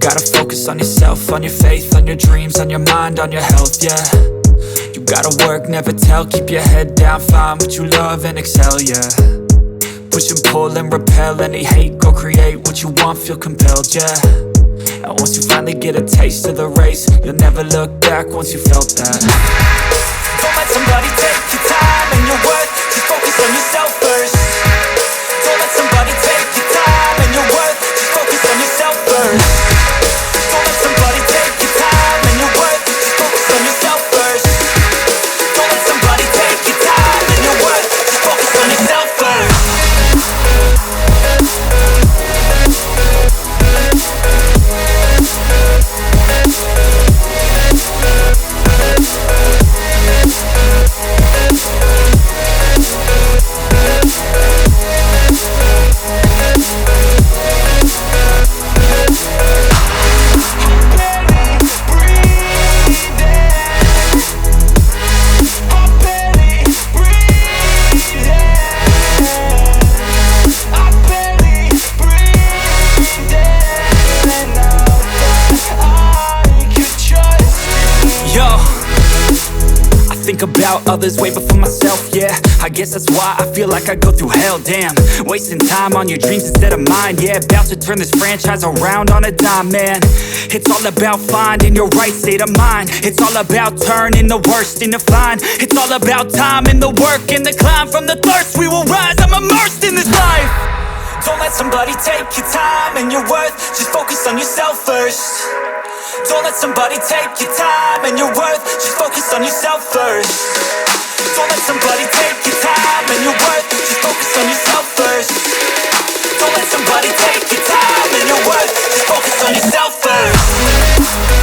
gotta focus on yourself, on your faith, on your dreams, on your mind, on your health, yeah. You gotta work, never tell, keep your head down, find what you love and excel, yeah. Push and pull and repel any hate, go create what you want, feel compelled, yeah. And once you finally get a taste of the race, you'll never look back once you felt that. Don't let somebody take your time and your worth, just focus on yourself first. Don't let somebody take your time and your worth, just focus on yourself first. Don't let somebody take your time and your worth, just focus on yourself first. Don't let somebody take your time and your worth, just focus on yourself first. Think about others way before myself, yeah. I guess that's why I feel like I go through hell, damn. Wasting time on your dreams instead of mine, yeah. About to turn this franchise around on a dime, man. It's all about finding your right state of mind. It's all about turning the worst into fine. It's all about time and the work and the climb. From the thirst we will rise, I'm immersed in this life. Don't let somebody take your time and your worth, just focus on yourself first. Don't let somebody take your time and your worth, just focus on yourself first. Don't let somebody take your time and your worth, just focus on yourself first. Don't let somebody take your time and your worth, just focus on yourself first.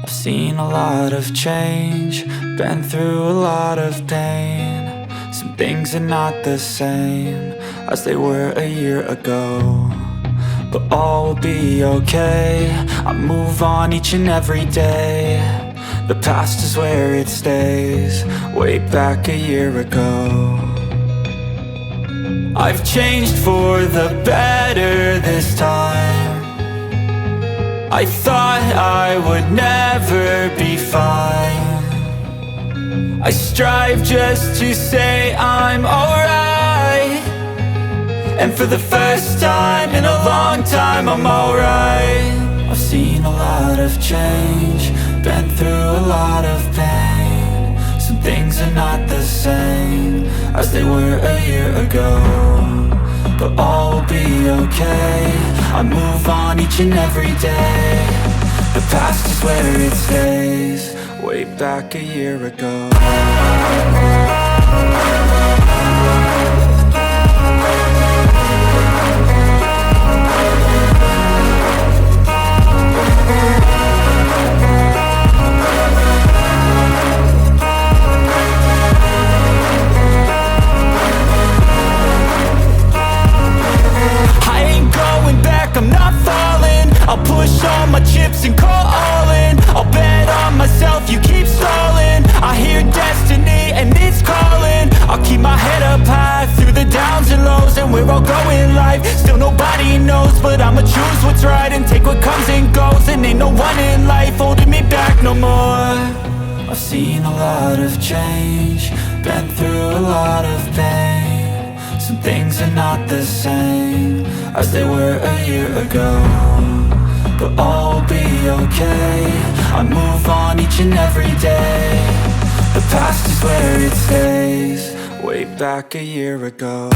Seen a lot of change, been through a lot of pain. Some things are not the same as they were a year ago, but all will be okay. I move on each and every day. The past is where it stays, way back a year ago. I've changed for the better this time. I thought I would never be fine. I strive just to say I'm alright. And for the first time in a long time I'm alright. I've seen a lot of change, been through a lot of pain. Some things are not the same as they were a year ago, but all will be okay. I move on each and every day. The past is where it stays, way back a year ago. I'm not falling. I'll push all my chips and call all in. I'll bet on myself, you keep stalling. I hear destiny and it's calling. I'll keep my head up high through the downs and lows. And we're all going live, still nobody knows. But I'ma choose what's right and take what comes and goes. And ain't no one in life holding me back no more. I've seen a lot of change, been through a lot of pain. Some things are not the same as they were a year ago, but all will be okay. I move on each and every day. The past is where it stays, way back a year ago.